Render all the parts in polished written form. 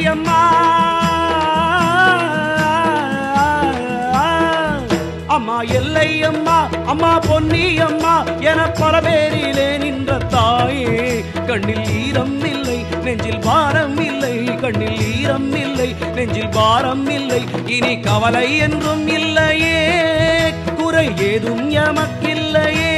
மாரியம்மா அம்மா எல்லையம்மா அம்மா பொன்னியம்மா என பல பேரிலே நின்ற தாயே கண்ணில் ஈரம் இல்லை நெஞ்சில் பாரம் இல்லை கண்ணில் ஈரம் இல்லை நெஞ்சில் பாரம் இல்லை இனி கவலை என்றும் இல்லையே குறை ஏதும் எமக்கில்லையே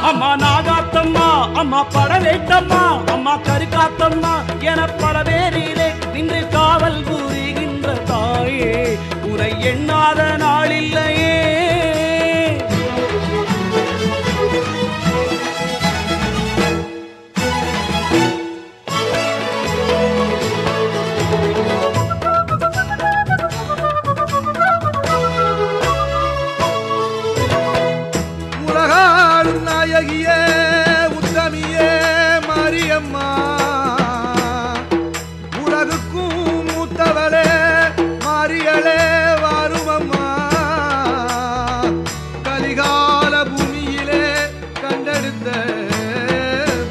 அம்மா நாகாத்தம்மா அம்மா படவேட்டம்மா அம்மா கருக்காத்தம்மா என பல பேரிலே நின்று காவல் புரிகின்ற தாயே உரை எண்ணாத நாளில்லையே நாயகியே உத்தமியே மாரியம்மா உலகுக்கும் மூத்தவளே மாரியளே வாருமம்மா கலிகால பூமியிலே கண்டெடுத்த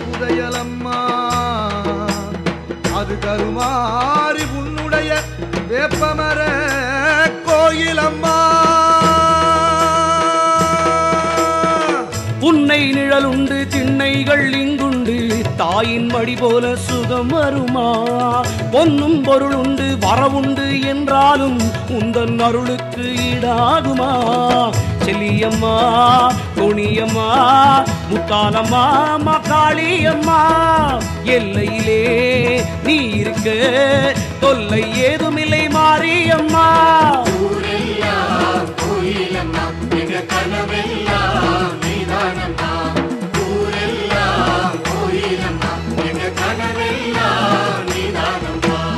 புதையலம்மா அது கருமாறி உன்னுடைய வேப்பமர கோயிலம்மா உன்னை நிழலுண்டு திண்ணைகள் இங்குண்டு தாயின் மடி போல சுகம் வருமா பொன்னும் பொருள் உண்டு வரவுண்டு என்றாலும் உந்தன் அருளுக்கு ஈடாகுமா செல்லியம்மா கோணியம்மா முத்தாலம்மா மகாளியம்மா எல்லையிலே நீ இருக்க தொல்லை ஏதுமில்லை மாரியம்மா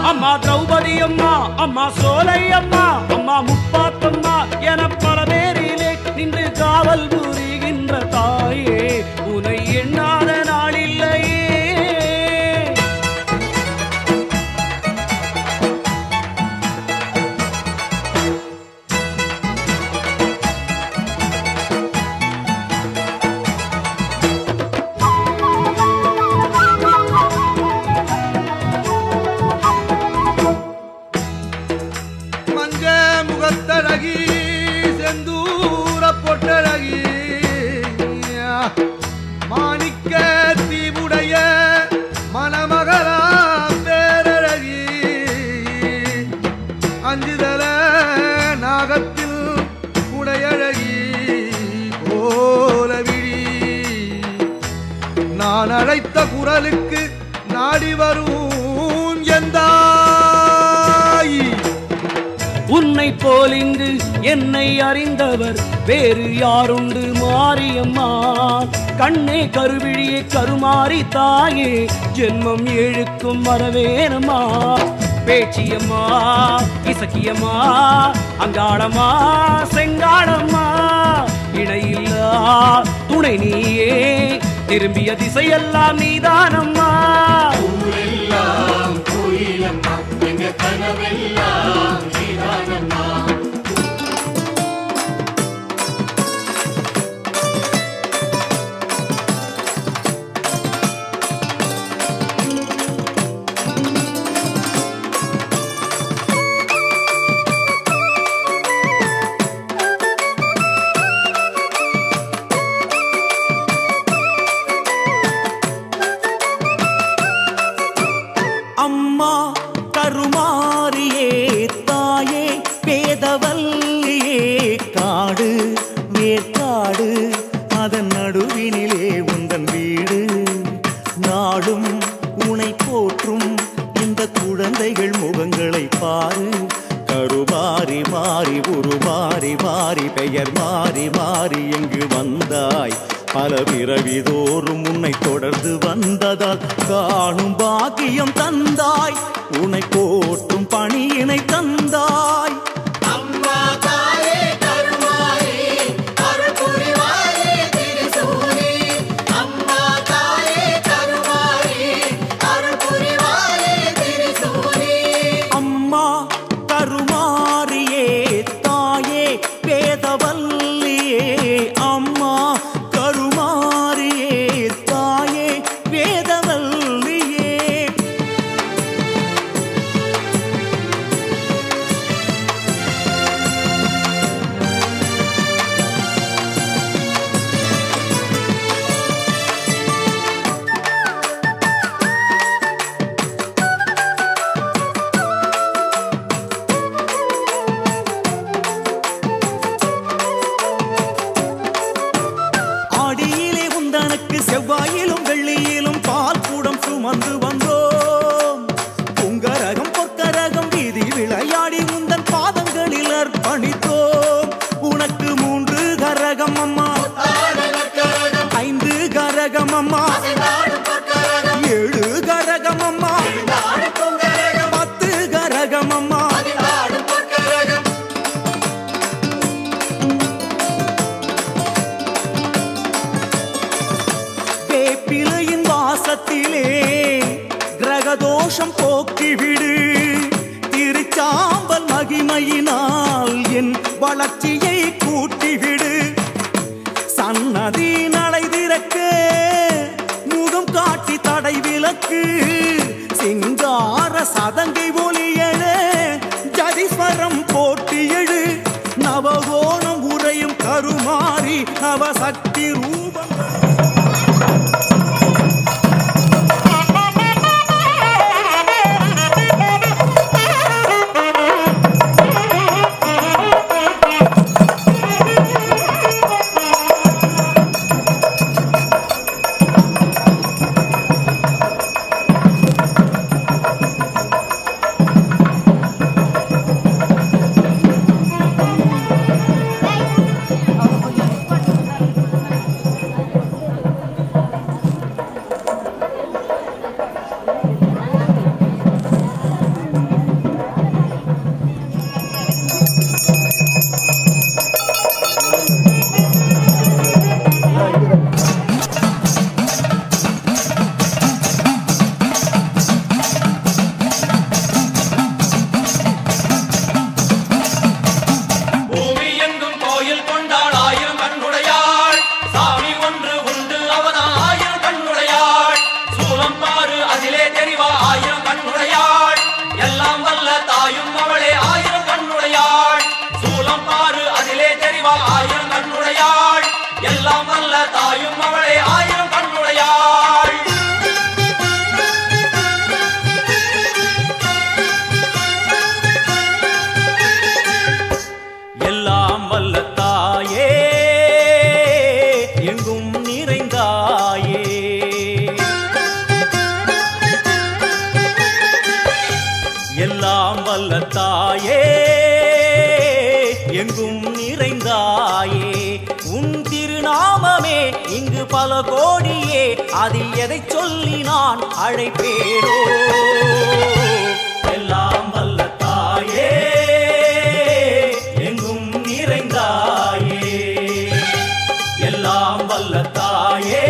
அம்மா திரௌபதி அம்மா அம்மா சோலை அம்மா அம்மா முப்பாத்தம்மா என பல பேரிலே நின்று காவல் புரிகின்ற தாயே உனை எண்ணாத நாளில்லையே மாணிக்க தீவுடைய மணமகளா பேரழகி அஞ்சுதல நாகத்தில் உடையழகி கோலவிழி நான் அழைத்த குரலுக்கு நாடி வரும் எந்தாய் உன்னை போல் இங்கு என்னை அறிந்தவர் வேறு யாருண்டு மாரியம்மா கண்ணே கருவிழியே கருமாறி தாயே ஜென்மம் ஏழுக்கும் வரவேனம்மா பேச்சியம்மா இசக்கியம்மா அங்காளம்மா செங்காளம்மா இணையில்லா துணை நீயே திரும்பிய திசையெல்லாம் நீதானம்மா அம்மா கருமாரியே தாயே பேதவல்லியே காடு வேற்காடு அதன் நடுவினிலே உந்தன் வீடு நாடும் உனை போற்றும் இந்த குழந்தைகள் முகங்களை பாரு கருமாறி மாறி உருமாறி மாறி பெயர் மாறி மாறி எங்கு வந்தாய் பல பிறவிதோறும் உன்னை தொடர்ந்து வந்ததால் காணும் பாக்கியம் தந்தாய் உன்னை போற்றும் பணியினை தந்தாய் அம்மா தாயே கருமாரி அருள் புரிவாயே திரிசூலி அம்மா தாயே கருமாரி அருள் புரிவாயே திரிசூலி அம்மா கருமாரியே கொண்டு வந்தோம். புங்கரகம் பொற்கரகம் வீதி விளையாடி உந்தன் பாதங்களில் அர்ப்பணித்தோம். உனக்கு 3 கரகம் அம்மா, 5 கரகம் அம்மா, 7 கரகம் அம்மா, 10 கரகம் அம்மா. வேப்பிலையின் வாசத்திலே கிரகதோஷம் போக்கிவிடு. திருச்சாம்பல் மகிமையினால் என் வளர்ச்சியை கூட்டிவிடு. சன்னதி நடை திறக்க முகம் காட்டி தடை விலக்கு. சிங்கார சதங்கை ஒலியெழ ஜதீஸ்வரம் போட்டி எழு. நவகோணம் உறையும் கருமாறி நவசக்தி ரூபம். எல்லாம் வல்ல தாயே எங்கும் நிறைந்தாயே. உன் திருநாமமே இங்கு பல கோடியே, அதில் எதை சொல்லி நான் அழைப்பேனோ. எல்லாம் வல்ல தாயே எங்கும் நிறைந்தாயே. எல்லாம் வல்ல தாயே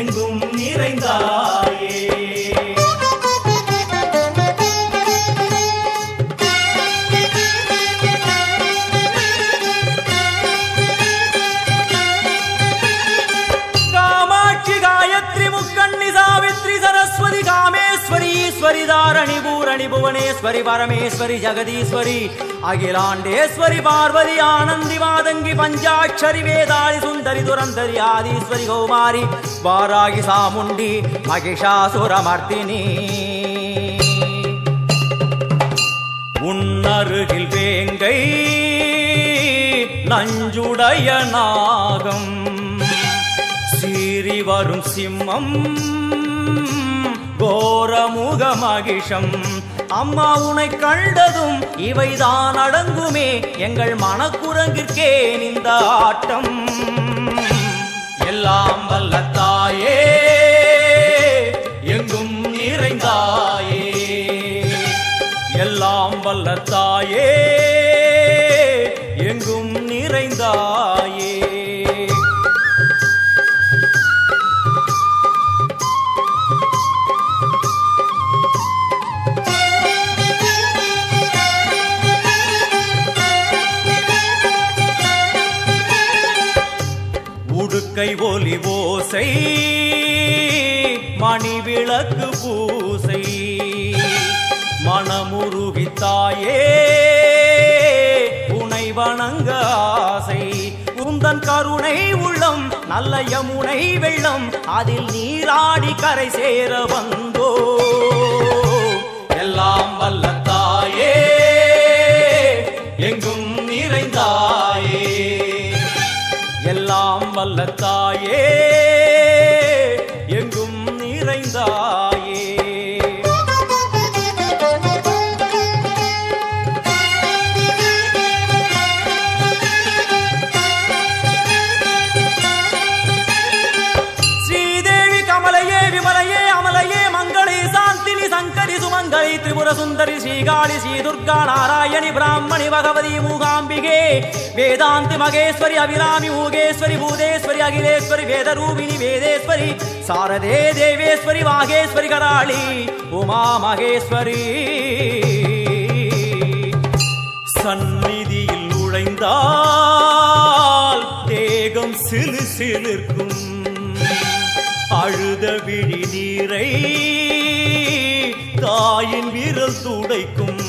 எங்கும் நிறைந்தாயே. सरस्वती कामेश्वरी ईश्वरी धारणी पूरणी भुवनेश्वरी परमेश्वरी जगदीश्वरी अखिलांडेश्वरी पार्वती आनंदी मादंगी पंचाक्षरी वेदाली सुंदरी दुरंधरी आदिश्वरी कौमारी वारागी सामुंडी महिषासुरमर्दिनी. உன்னருகில் வேங்கை நஞ்சுடைய நாகம் சீறி வரும் சிம்மம் கோரமுக மகிஷம். அம்மா உனை கண்டதும் இவைதான் அடங்குமே, எங்கள் மனக்குரங்கிற்கே இந்த ஆட்டம். எல்லாம் வல்ல தாயே எங்கும் நிறைந்தாயே. எல்லாம் வல்ல தாயே எங்கும் நிறைந்தாயே. உடுக்கை ஒலி ஓசை மணி விளக்கு பூசை மனமுருகித்தாயே உனை வணங்க ஆசை. உந்தன் கருணை உள்ளம் நல்ல யமுனை வெள்ளம், அதில் நீராடி கரை சேர வந்தோ. எல்லாம் வல்ல தாயே எங்கும் நிறைந்தாயே. எல்லாம் வல்ல தாயே எங்கும் நிறைந்தாயே. நிறைந்தாயே. ஸ்ரீதேவி கமலையே விமலையே அமலையே மங்களே சாந்தினி சங்கரி சுமங்கலி திரிபுர சுந்தரி ஸ்ரீகாளி ஸ்ரீ துர்கா நாராயணி பிராமணி பகவதி மூகாம்பிகே வேதாந்தி மகேஸ்வரி அபிராமி மூகேஸ்வரி பூதேஸ்வரி அகிலேஸ்வரி வேதரூபிணி வேதேஸ்வரி சாரதே தேவேஸ்வரி வாகேஸ்வரி கராளி உமா மகேஸ்வரி. சந்நிதியில் நுழைந்தால் தேகம் சிலு சிலிர்க்கும் அழுத விழி நீரை தாயின் விரல் துடைக்கும்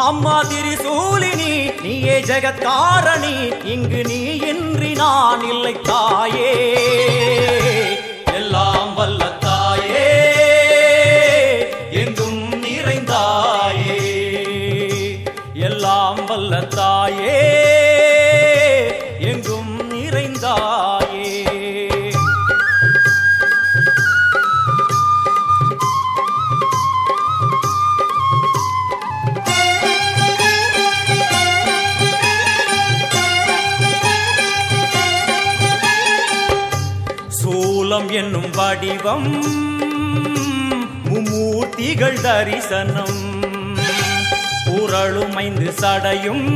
அம்மா திரிசூலினி நீயே ஜெகத்காரணி இங்கு நீ இன்றி நான் இல்லை தாயே. எல்லாம் வல்ல தாயே எங்கும் நிறைந்தாயே. எல்லாம் வல்ல தாயே எங்கும் நிறைந்தாயே. சூலம் என்னும் வடிவம் மும்மூர்த்திகள் தரிசனம் உரளும் 5 சடையும்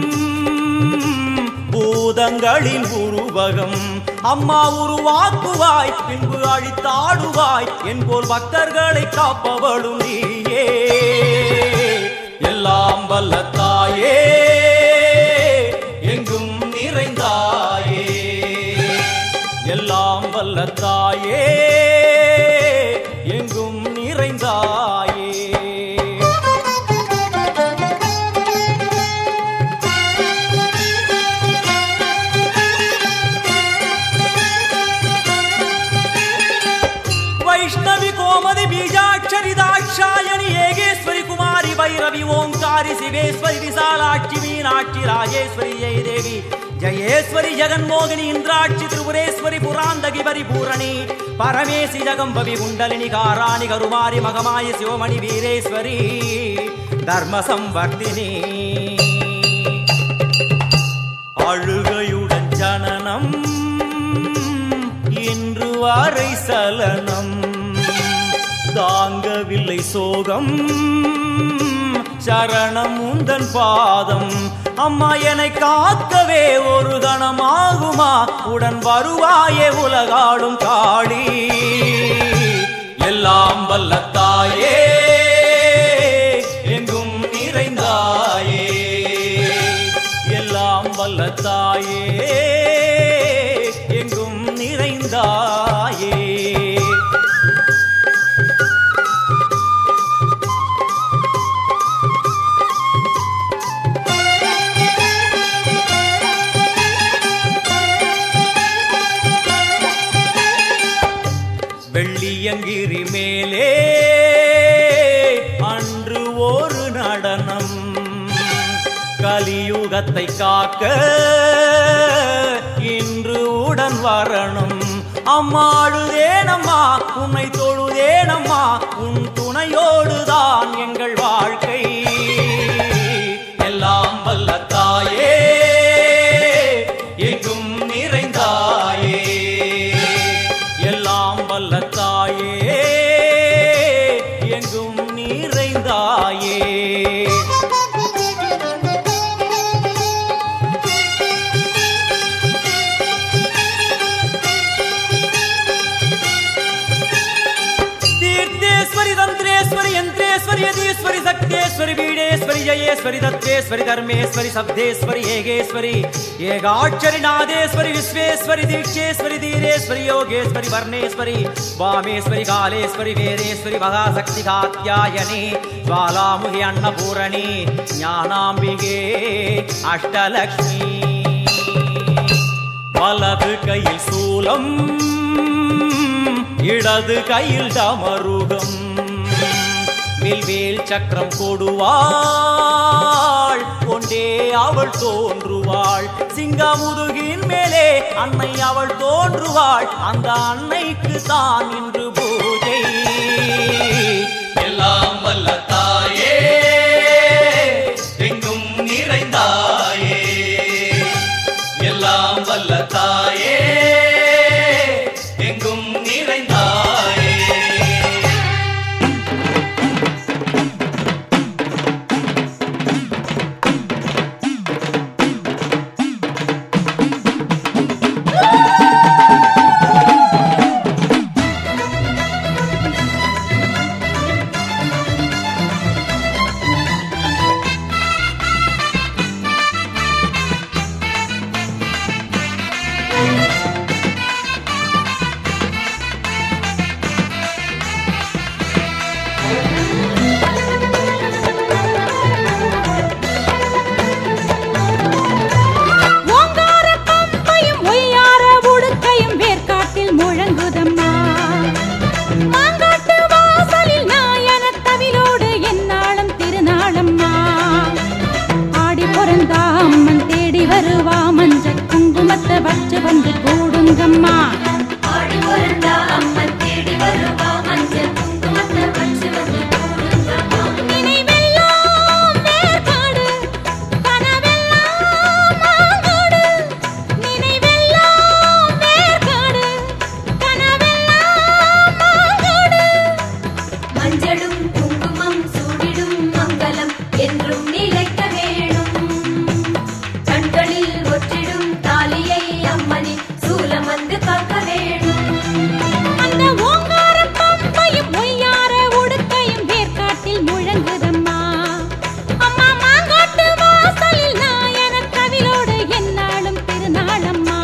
பூதங்களின் உருவகம் அம்மா உருவாக்குவாய் பின்பு அழித்தாடுவாய் என்போல் பக்தர்களை காப்பவளும் நீயே. எல்லாம் வல்ல தாயே எங்கும் நிறைந்தாயே. எல்லாம் வல்ல தாயே எங்கும் நிறைந்தாயே. வைஷ்ணவி கோமதி பீஜாட்சரி தாட்சாயணி ஏகேஸ்வரி குமாரி வைரவி ஓங்காரி சிவேஸ்வரி விசாலாட்சி மீனாட்சி ராஜேஸ்வரி ஜெயதேவி ஜயேஸ்வரி ஜெகன்மோகினி இந்திராட்சி திரிபுரேஸ்வரி புராந்தகி பரிபூரணி பரமேசி ஜகம்பவி குண்டலினி காராணி கருமாரி மகமாயி சிவமணி வீரேஸ்வரி தர்ம சம்வர்த்தினி. அழுகையுடன் ஜனனம் இன்று வரை சலனம் தாங்கவில்லை சோகம் சரணம் உந்தன் பாதம் அம்மா என்னை காக்கவே ஒரு கணமாகுமா உடன் வருவாயே உலகாளும் காளி. எல்லாம் வல்ல தாயே எங்கும் நிறைந்தாயே. எல்லாம் வல்ல தாயே எங்கும் நிறைந்தாயே. வெள்ளியங்கிரி மேலே அன்று ஒரு நடனம் கலியுகத்தை காக்க இன்று உடன் வரணும். அம்மாழுதேனம்மா உன்னை தொழுதேனம்மா உன் துணையோடுதான் எங்கள் வாழ்க்கை. எல்லாம் வல்ல தாயே எங்கும் நிறைந்தாயே. எல்லாம் வல்ல தாயே எங்கும் நிறைந்தாயே. தீர்த்தேஸ்வரி தந்திரேஸ்வரி யந்திரேஸ்வரி யதீஸ்வரி சக்தேஸ்வரி பீடேஸ்வரி ஜயேஸ்வரி தத்வேஸ்வரி தர்மேஸ்வரி சப்தேஸ்வரி ஏகேஸ்வரி ஏகாட்சரி நாதேஸ்வரி விஸ்வேஸ்வரி தீட்சேஸ்வரி தீரேஸ்வரி யோகேஸ்வரி வர்ணேஸ்வரி வாமேஸ்வரி காலேஸ்வரி வேரேஸ்வரி மகாசக்தி காத்யாயனி ஜ்வாலாமுகி அன்னபூரணி ஞானாம்பிகே அஷ்டலக்ஷ்மி. வலது கையில் சூலம் இடது கையில் டமருகம் வில்வேல் சக்கரம் கொடுவாள் கொண்டே அவள் தோன்றுவாள். சிங்கமுதுகின் மேலே அன்னை அவள் தோன்றுவாள். அந்த அன்னைக்கு தான் இன்று பூஜை. மஞ்சளும் குங்குமம் சூடிடும் மங்களம் என்றும் நிலைக்க வேணும். கண்களில் ஒற்றிடும் தாலியை அம்மனி சூலம் வந்து காக்க வேணும். அந்த ஓங்கார பம்பையும் ஒய்யார உடுக்கையும் வேர்க்காட்டில் முழங்குதம்மா. அம்மா மாங்காட்டு வாசலில் நாயன கவிலோடு என்னாலும் திருநாளம்மா.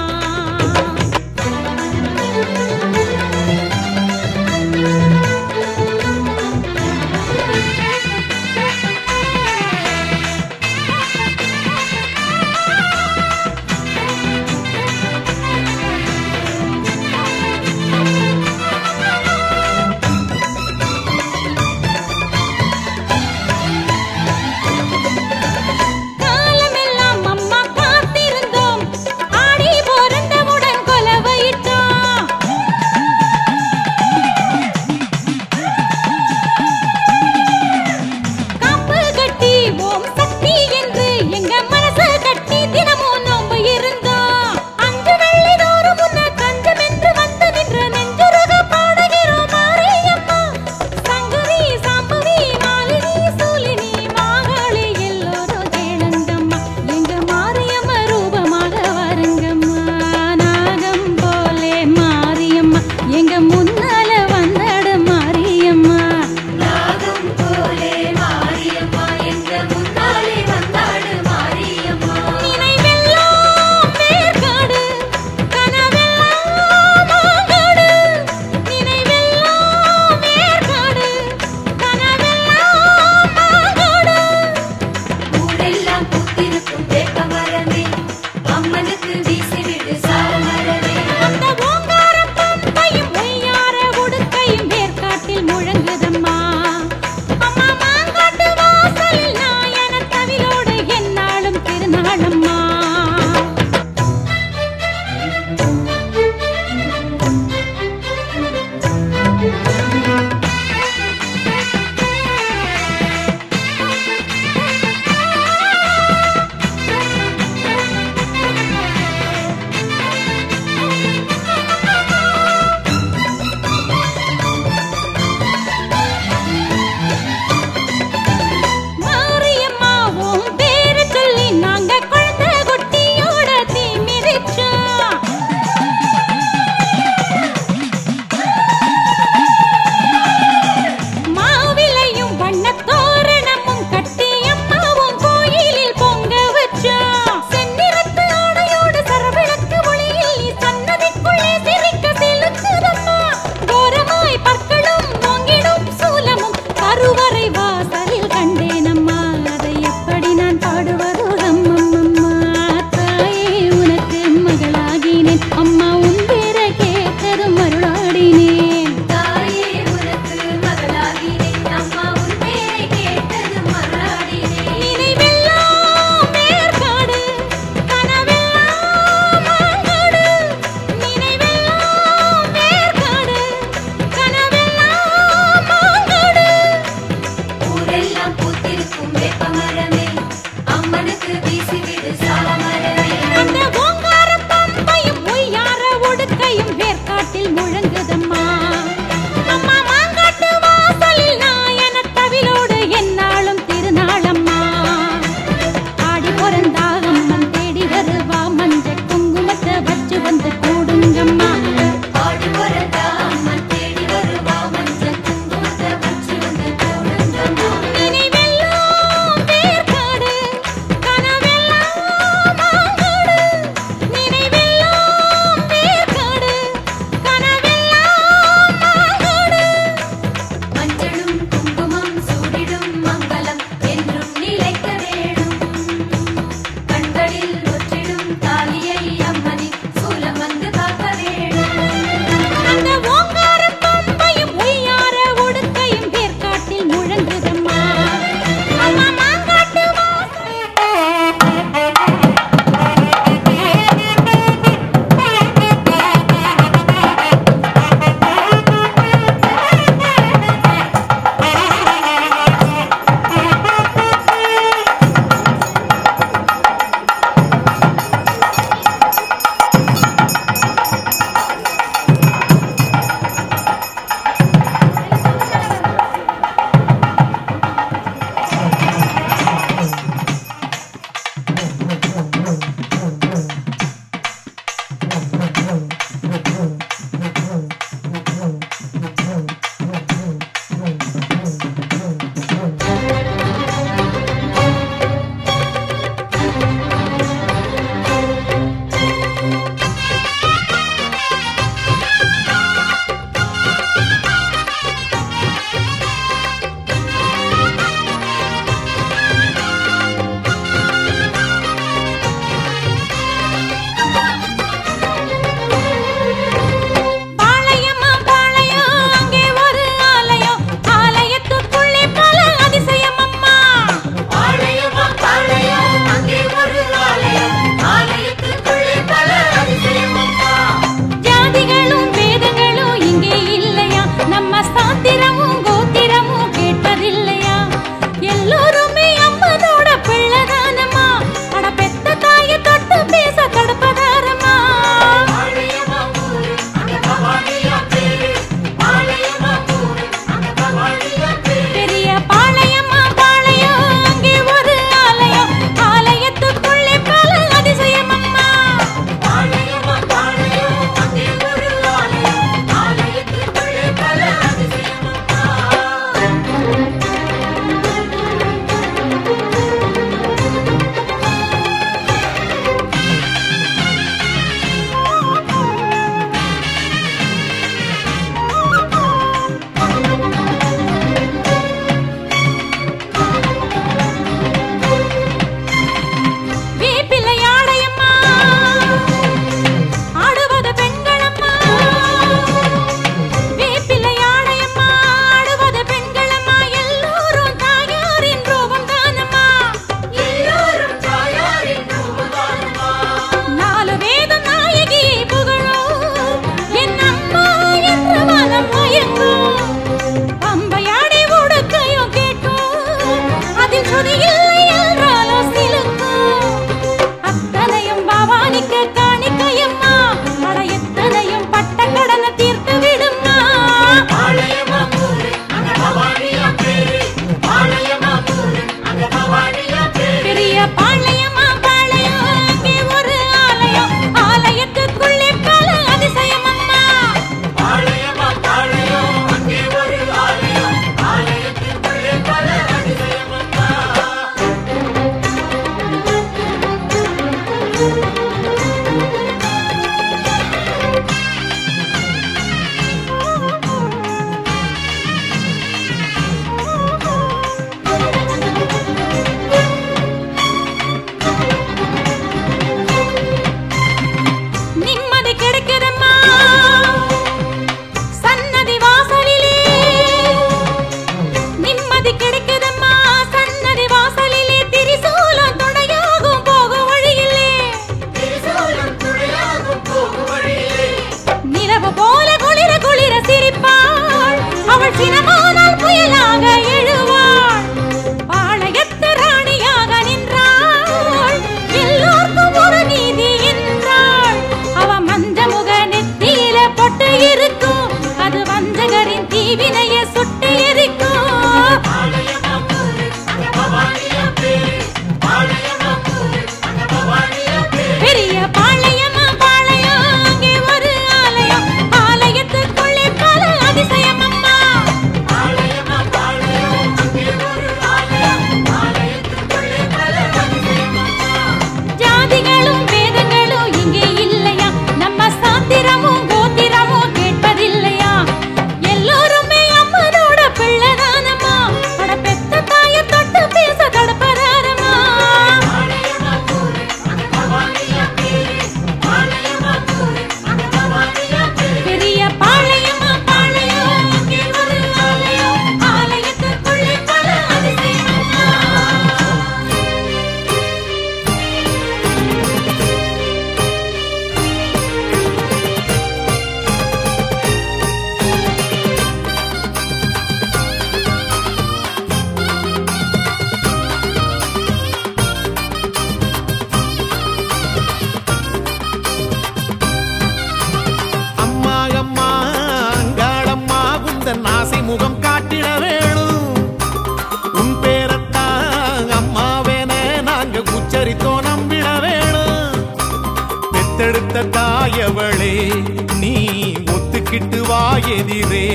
எதிரே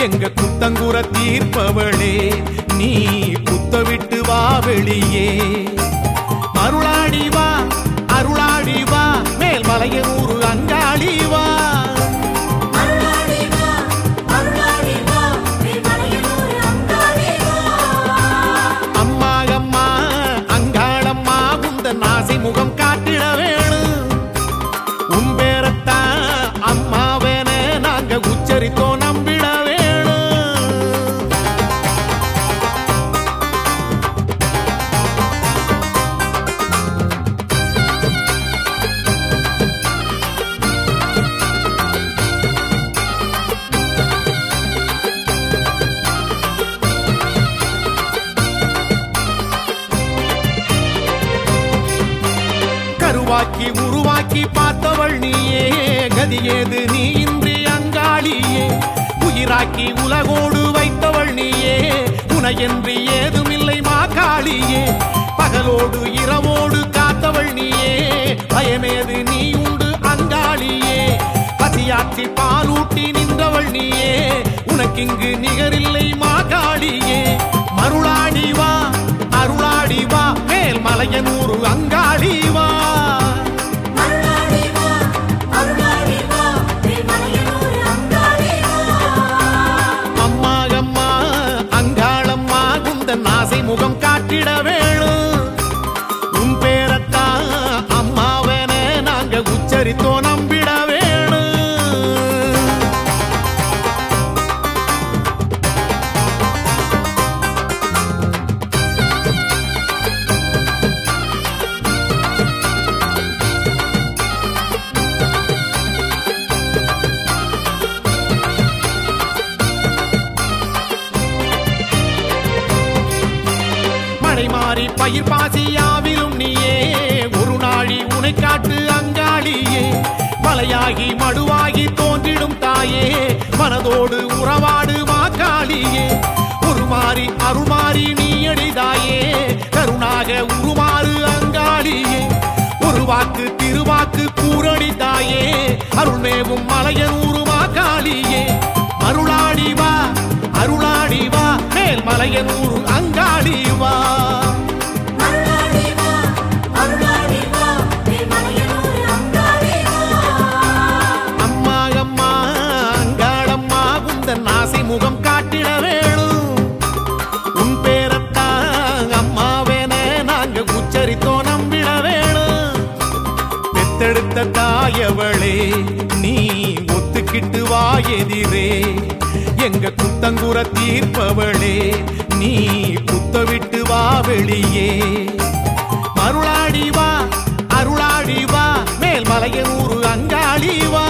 எங்க குத்தங்குற தீர்ப்பவளே நீ குத்த விட்டு வா வெளியே அருளாடி வா அருளாடி வா மேல் மலையனூர் அங்காளி வா அம்மா அம்மா அங்காளம்மா உந்தன் ஆசை முகம் காட்டிட வேணும் உன் பேரத்தான் அம்மாவேன நாங்க உச்சரித்தோம் நம்பிட வேணும் கருவாக்கி உருவாக்கி பார்த்தவள் நீயே கதியேது நீ இன்றி அங்காளியே உயிராக்கி உலகோடு வைத்தவள் நீயே உனையன்றி ஏதுமில்லை மாகாளியே பகலோடு இரவோடு காத்தவள் நீயே பயமேது நீ உண்டு அங்காளியே பசியாற்றி பாலூட்டி நின்றவள் நீயே உனக்கிங்கு நிகரில்லை மாகாளியே மருளாடி வா அருளாடி வா மேல் மலையனூர் அங்காளி வா அம்மா அம்மா அங்காளம்மா குந்தன் ஆசை முகம் காட்டிட வேணும் உன் பேரத்தான் அம்மாவன நாங்க உச்சரித்தோ நம்பிட வேணும் மாறி பயிர் பாசியாவிலும் நீயே ஒரு நாளி உனை காட்டு அங்காளியே மலையாகி மடுவாகி தோன்றிடும் தாயே மனதோடு உறவாடு மாக்காளியே உருமாறி அருள்மாறி நீ அடிதாயே கருணாக உருமாறு அங்காளியே ஒரு வாக்கு திருவாக்கு கூறடி தாயே அருள்மேவும் மலையனூர் மாக்காளியே அருளாடி வா அருளாடி வா மேல் மலையனூர் அங்காளி வா அம்மா அம்மா அங்காளம்மா உந்தன் ஆசை முகம் காட்டிட வேணும் உன் பேரத்தான் அம்மாவேன நாங்க உச்சரித்தோ நம்பிட வேணும் பெத்தெடுத்த தாயவளே நீ ஒத்துக்கிட்டு வா எதிரே எங்க குத்தங்குற தீர்ப்பவளே நீ குத்த விட்டு வா வெளியே அருளாடி வா அருளாடி வா மேல் மலையனூர் அங்காளி வா